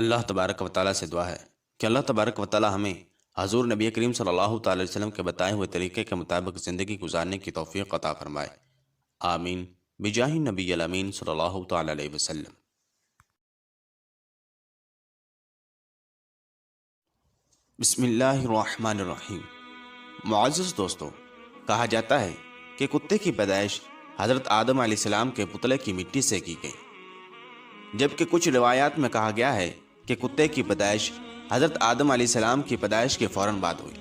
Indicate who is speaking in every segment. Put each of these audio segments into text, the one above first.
Speaker 1: اللہ تبارک و تعالیٰ سے دعا ہے کہ اللہ تبارک و تعالیٰ ہمیں حضور نبی کریم صلی اللہ تعالی علیہ وسلم کے بتائے ہوئے طریقے کے مطابق زندگی گزارنے کی توفیق عطا فرمائے، آمین بجاہ نبی الامین صلی اللہ تعالی علیہ وسلم۔ بسم اللہ الرحمن الرحیم۔ معزز دوستو، کہا جاتا ہے کہ کتے کی پیدائش حضرت آدم علیہ السلام کے پتلے کی مٹی سے کی گئی، جبکہ کچھ روایات میں کہا گیا ہے کہ کتے کی پیدائش حضرت آدم علیہ السلام کی پیدائش کے فوراً بعد ہوئی۔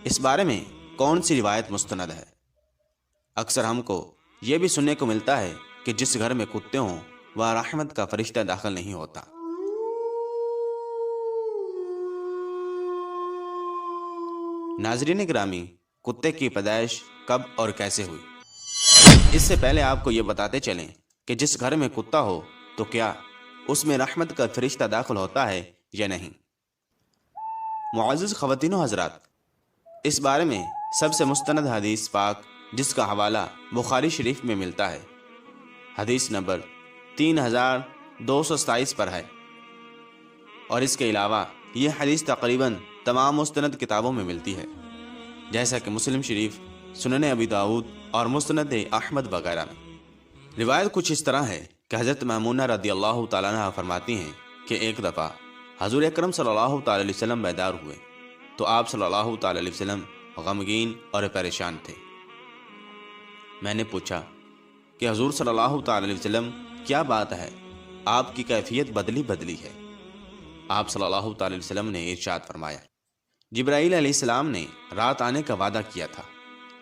Speaker 1: اس بارے میں کون سی روایت مستند ہے؟ اکثر ہم کو یہ بھی سننے کو ملتا ہے کہ جس گھر میں کتے ہوں وہاں رحمت کا فرشتہ داخل نہیں ہوتا۔ ناظرین گرامی، کتے کی پیدائش کب اور کیسے ہوئی؟ اس سے پہلے آپ کو یہ بتاتے چلیں کہ جس گھر میں کتا ہو تو کیا اس میں رحمت کا فرشتہ داخل ہوتا ہے یا نہیں؟ معزز خواتین و حضرات، اس بارے میں سب سے مستند حدیث پاک جس کا حوالہ بخاری شریف میں ملتا ہے، حدیث نمبر 3227 پر ہے، اور اس کے علاوہ یہ حدیث تقریباً تمام مستند کتابوں میں ملتی ہے، جیسا کہ مسلم شریف، سنن ابی داؤد اور مسند احمد وغیرہ میں۔ روایت کچھ اس طرح ہے کہ حضرت میمونہ رضی اللہ تعالیٰ عنہ فرماتی ہیں کہ ایک دفعہ حضور اکرم صلی اللہ تعالی علیہ وسلم بیدار ہوئے تو آپ صلی اللہ تعالی علیہ وسلم غمگین اور پریشان تھے۔ میں نے پوچھا کہ حضور صلی اللہ تعالی علیہ وسلم کیا بات ہے، آپ کی کیفیت بدلی ہے؟ آپ صلی اللہ تعالی علیہ وسلم نے ارشاد فرمایا، جبرائیل علیہ السلام نے رات آنے کا وعدہ کیا تھا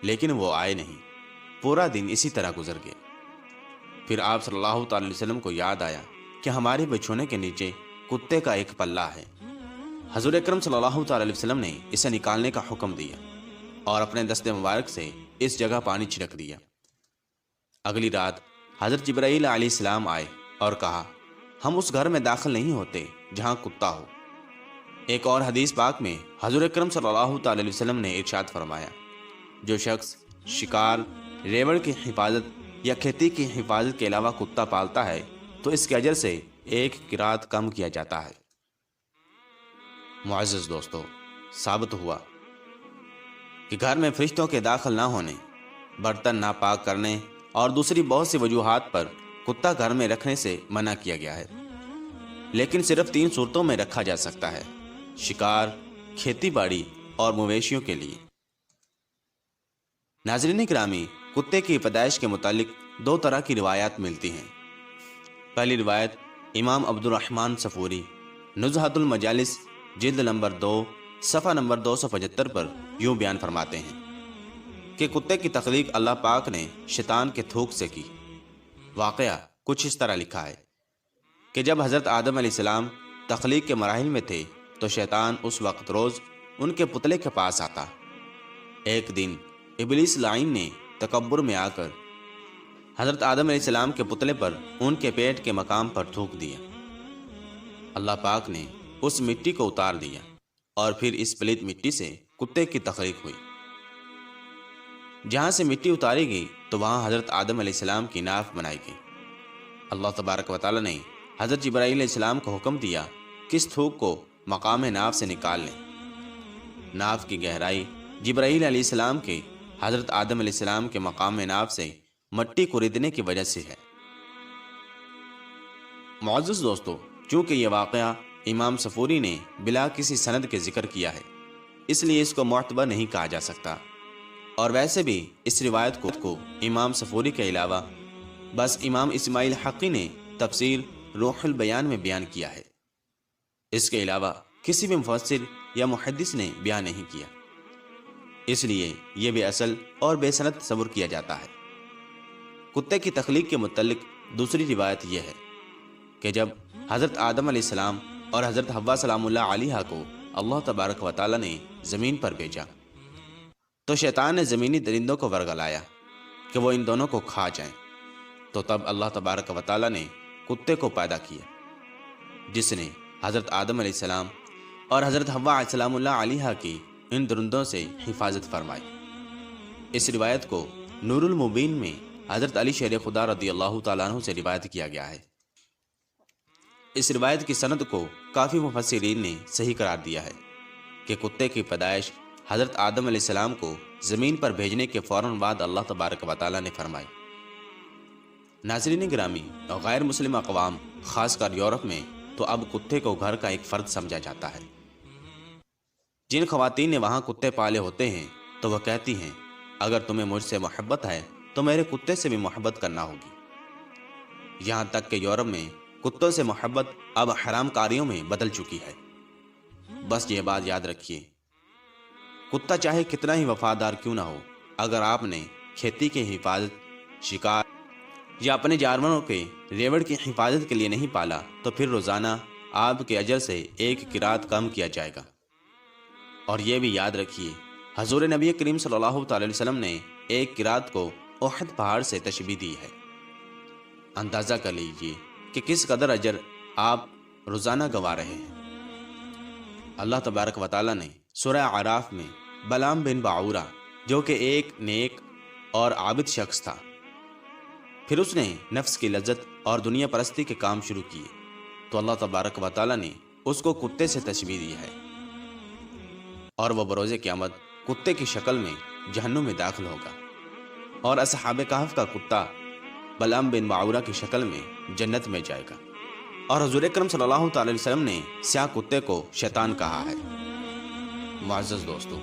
Speaker 1: لیکن وہ آئے نہیں، پورا دن اسی طرح گزر گیا۔ پھر آپ صلی اللہ تعالی علیہ وسلم کو یاد آیا کہ ہمارے بچھونے کے نیچے کتے کا ایک پلہ ہے۔ حضور اکرم صلی اللہ تعالی علیہ وسلم نے اسے نکالنے کا حکم دیا اور اپنے دست مبارک سے اس جگہ پانی چھڑک دیا۔ اگلی رات حضرت جبرائیل علیہ السلام آئے اور کہا، ہم اس گھر میں داخل نہیں ہوتے جہاں کتا ہو۔ ایک اور حدیث پاک میں حضور اکرم صلی اللہ تعالی علیہ وسلم نے ارشاد فرمایا، جو شخص شکار، ریوڑ کی حفاظت یا کھیتی کی حفاظت کے علاوہ کتا پالتا ہے تو اس کے اجر سے ایک قرات کم کیا جاتا ہے۔ معزز دوستو، ثابت ہوا کہ گھر میں فرشتوں کے داخل نہ ہونے، برتن ناپاک کرنے اور دوسری بہت سی وجوہات پر کتا گھر میں رکھنے سے منع کیا گیا ہے، لیکن صرف 3 صورتوں میں رکھا جا سکتا ہے: شکار، کھیتی باڑی اور مویشیوں کے لیے۔ ناظرین گرامی، کتے کی پیدائش کے متعلق 2 طرح کی روایات ملتی ہیں۔ پہلی روایت امام عبد الرحمن صفوری نزہۃ المجالس جلد نمبر 2 صفحہ نمبر 275 پر یوں بیان فرماتے ہیں کہ کتے کی تخلیق اللہ پاک نے شیطان کے تھوک سے کی۔ واقعہ کچھ اس طرح لکھا ہے کہ جب حضرت آدم علیہ السلام تخلیق کے مراحل میں تھے تو شیطان اس وقت روز ان کے پتلے کے پاس آتا۔ ایک دن ابلیس لعین نے تکبر میں آ کر حضرت آدم علیہ السلام کے پتلے پر ان کے پیٹ کے مقام پر تھوک دیا۔ اللہ پاک نے اس مٹی کو اتار دیا اور پھر اس پلید مٹی سے کتے کی تخلیق ہوئی۔ جہاں سے مٹی اتاری گئی تو وہاں حضرت آدم علیہ السلام کی ناف بنائی گئی۔ اللہ تبارک و تعالی نے حضرت جبرائیل علیہ السلام کو حکم دیا کہ اس تھوک کو مقام ناف سے نکال لیں۔ ناف کی گہرائی جبرائیل علیہ السلام کے حضرت آدم علیہ السلام کے مقام ناف سے مٹی کو ردنے کی وجہ سے ہے۔ معزز دوستو، چونکہ یہ واقعہ امام صفوری نے بلا کسی سند کے ذکر کیا ہے، اس لیے اس کو معتبر نہیں کہا جا سکتا، اور ویسے بھی اس روایت کو امام صفوری کے علاوہ بس امام اسماعیل حقی نے تفسیر روح البیان میں بیان کیا ہے۔ اس کے علاوہ کسی بھی مفسر یا محدث نے بیان نہیں کیا، اس لیے یہ بے اصل اور بے سند تصور کیا جاتا ہے۔ کتے کی تخلیق کے متعلق دوسری روایت یہ ہے کہ جب حضرت آدم علیہ السلام اور حضرت حوا سلام اللہ علیہا کو اللہ تبارک و تعالی نے زمین پر بھیجا تو شیطان نے زمینی درندوں کو ورگلایا کہ وہ ان دونوں کو کھا جائیں، تو تب اللہ تبارک و تعالی نے کتے کو پیدا کیا، جس نے حضرت آدم علیہ السلام اور حضرت حوا سلام اللہ علیہا کی ان درندوں سے حفاظت فرمائی۔ اس روایت کو نور المبین میں حضرت علی شیر خدا رضی اللہ تعالیٰ عنہ سے روایت کیا گیا ہے۔ اس روایت کی سند کو کافی مفسرین نے صحیح قرار دیا ہے کہ کتے کی پیدائش حضرت آدم علیہ السلام کو زمین پر بھیجنے کے فوراً بعد اللہ تبارک و تعالیٰ نے فرمائی۔ ناظرین گرامی، اور غیر مسلم اقوام خاص کر یورپ میں تو اب کتے کو گھر کا ایک فرد سمجھا جاتا ہے۔ جن خواتین نے وہاں کتے پالے ہوتے ہیں تو وہ کہتی ہیں اگر تمہیں مجھ سے محبت ہے تو میرے کتے سے بھی محبت کرنا ہوگی۔ یہاں تک کہ یورپ میں کتوں سے محبت اب حرام کاریوں میں بدل چکی ہے۔ بس یہ بات یاد رکھیے، کتا چاہے کتنا ہی وفادار کیوں نہ ہو، اگر آپ نے کھیتی کی حفاظت، شکار یا اپنے جانوروں کے ریوڑ کی حفاظت کے لیے نہیں پالا تو پھر روزانہ آپ کے اجر سے ایک قرات کم کیا جائے گا۔ اور یہ بھی یاد رکھیے، حضور نبی کریم صلی اللہ تعالی وسلم نے ایک قرات کو احد پہاڑ سے تشبیہ دی ہے۔ اندازہ کر لیجئے کہ کس قدر اجر آپ روزانہ گوا رہے ہیں۔ اللہ تبارک و تعالیٰ نے سورہ اعراف میں بلعام بن باعورہ، جو کہ ایک نیک اور عابد شخص تھا، پھر اس نے نفس کی لذت اور دنیا پرستی کے کام شروع کیے تو اللہ تبارک و تعالیٰ نے اس کو کتے سے تشبیہ دی ہے، اور وہ بروز قیامت کتے کی شکل میں جہنم میں داخل ہوگا، اور اصحاب کہف کا کتا بلعام بن باعورہ کی شکل میں جنت میں جائے گا۔ اور حضور اکرم صلی اللہ تعالی وسلم نے سیاہ کتے کو شیطان کہا ہے۔ معزز دوستو،